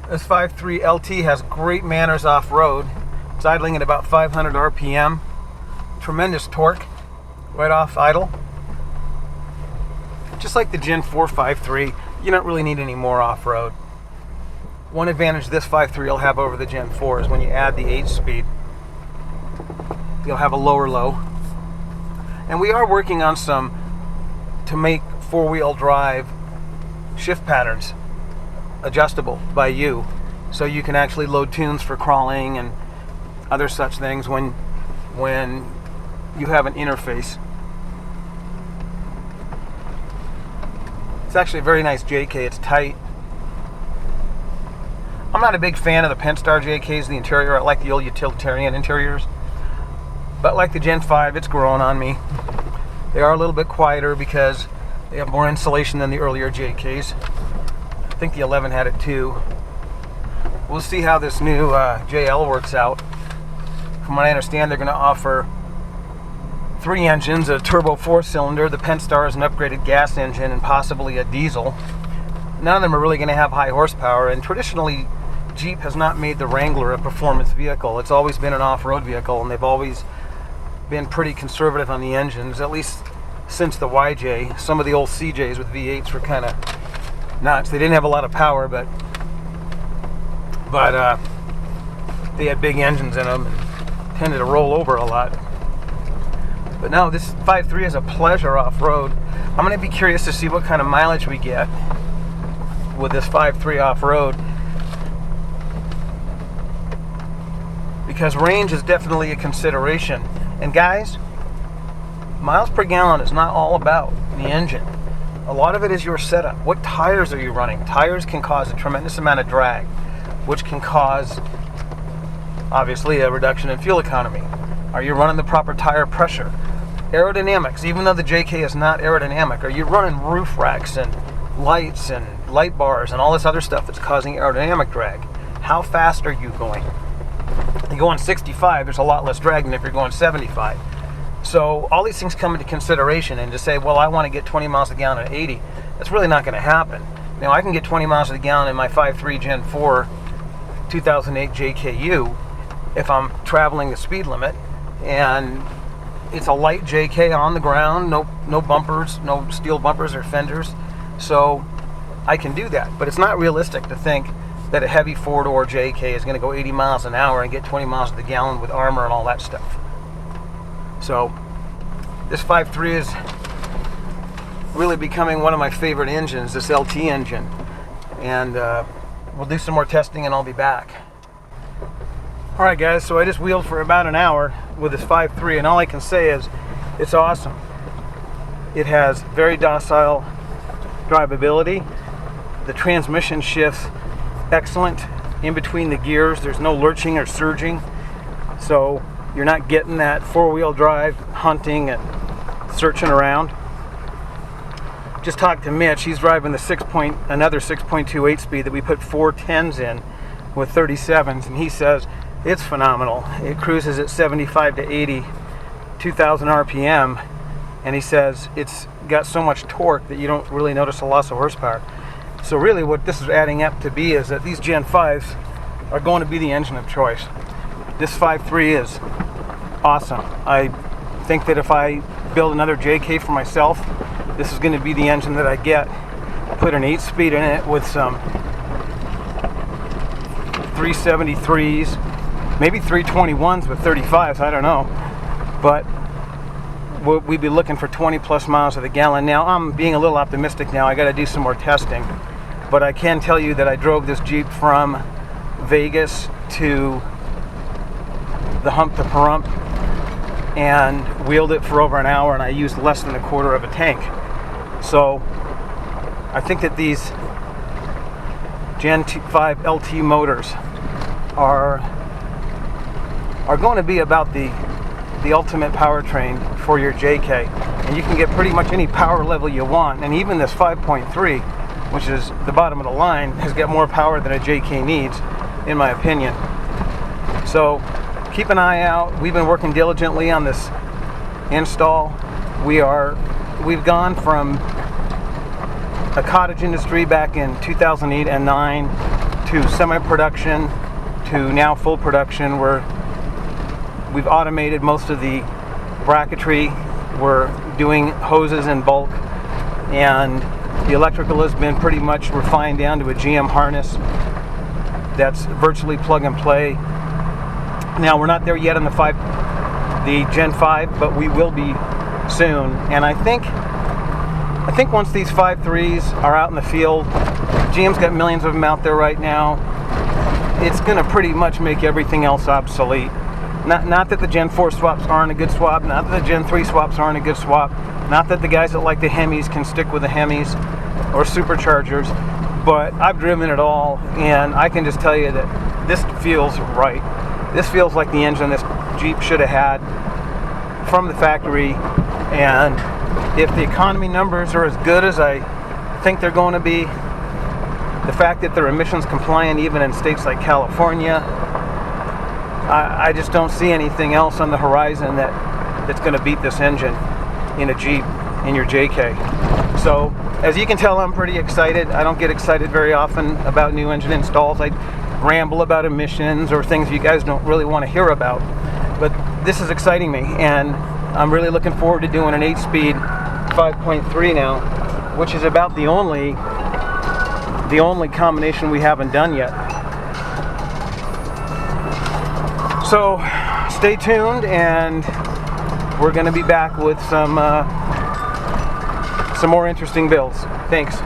This 5.3 LT has great manners off-road. It's idling at about 500 RPM. Tremendous torque right off idle. Just like the Gen 4 5.3, you don't really need any more off-road. One advantage this 5.3 will have over the Gen 4 is when you add the 8-speed, you'll have a lower low. And we are working on some to make four-wheel drive shift patterns adjustable by you, so you can actually load tunes for crawling and other such things when you have an interface. It's actually a very nice JK. It's tight. I'm not a big fan of the Pentastar JKs, the interior. I like the old utilitarian interiors. But like the Gen 5, it's growing on me. They are a little bit quieter because they have more insulation than the earlier JKs. I think the 11 had it too. We'll see how this new JL works out. From what I understand, they're going to offer 3 engines, a turbo 4-cylinder. The Pentastar is an upgraded gas engine and possibly a diesel. None of them are really going to have high horsepower, and traditionally Jeep has not made the Wrangler a performance vehicle. It's always been an off-road vehicle, and they've always been pretty conservative on the engines, at least since the YJ. Some of the old CJs with V8s were kind of nuts. They didn't have a lot of power, but they had big engines in them and tended to roll over a lot. But no, this 5.3 is a pleasure off-road. I'm going to be curious to see what kind of mileage we get with this 5.3 off-road, because range is definitely a consideration. And guys, miles per gallon is not all about the engine. A lot of it is your setup. What tires are you running? Tires can cause a tremendous amount of drag, which can cause, obviously, a reduction in fuel economy. Are you running the proper tire pressure? Aerodynamics, even though the JK is not aerodynamic, are you running roof racks and lights and light bars and all this other stuff that's causing aerodynamic drag? How fast are you going? You go on 65, there's a lot less drag than if you're going 75. So all these things come into consideration, and to say, well, I want to get 20 miles a gallon at 80, that's really not going to happen. Now, I can get 20 miles a gallon in my 5.3 Gen 4 2008 JKU if I'm traveling the speed limit, and it's a light JK on the ground, no bumpers, no steel bumpers or fenders, so I can do that. But it's not realistic to think that a heavy four-door JK is going to go 80 miles an hour and get 20 miles to the gallon with armor and all that stuff. So this 5.3 is really becoming one of my favorite engines, this LT engine. And we'll do some more testing and I'll be back. Alright guys, so I just wheeled for about an hour with this 5.3, and all I can say is it's awesome. It has very docile drivability. The transmission shifts excellent in between the gears. There's no lurching or surging, so you're not getting that four-wheel drive hunting and searching around. Just talked to Mitch. He's driving the another 6.28 speed that we put 410s in with 37s, and he says it's phenomenal. It cruises at 75 to 80, 2,000 RPM, and he says it's got so much torque that you don't really notice a loss of horsepower. So really what this is adding up to be is that these Gen 5s are going to be the engine of choice. This 5.3 is awesome. I think that if I build another JK for myself, this is going to be the engine that I get. Put an 8-speed in it with some 373s, maybe 321s with 35s, I don't know. But we'd be looking for 20 plus miles to the gallon. Now, I'm being a little optimistic now. I got to do some more testing. But I can tell you that I drove this Jeep from Vegas to the hump to Pahrump and wheeled it for over an hour, and I used less than a quarter of a tank. So I think that these Gen 5 LT motors are going to be about the ultimate powertrain for your JK, and you can get pretty much any power level you want. And even this 5.3, which is the bottom of the line, has got more power than a JK needs, in my opinion. So keep an eye out. We've been working diligently on this install. We've gone from a cottage industry back in 2008 and 9 to semi-production to now full production. We've automated most of the bracketry. We're doing hoses in bulk, and the electrical has been pretty much refined down to a GM harness that's virtually plug and play. Now, we're not there yet on the Gen 5, but we will be soon. And I think once these 5.3s are out in the field, GM's got millions of them out there right now, it's going to pretty much make everything else obsolete. Not that the Gen 4 swaps aren't a good swap, not that the Gen 3 swaps aren't a good swap, not that the guys that like the Hemis can stick with the Hemis or superchargers, but I've driven it all, and I can just tell you that this feels right. This feels like the engine this Jeep should have had from the factory, and if the economy numbers are as good as I think they're going to be, the fact that they're emissions compliant even in states like California, I just don't see anything else on the horizon that's going to beat this engine in a Jeep, in your JK. So, as you can tell, I'm pretty excited. I don't get excited very often about new engine installs. I ramble about emissions or things you guys don't really want to hear about. But this is exciting me, and I'm really looking forward to doing an 8-speed 5.3 now, which is about the only combination we haven't done yet. So stay tuned, and we're going to be back with some more interesting builds. Thanks.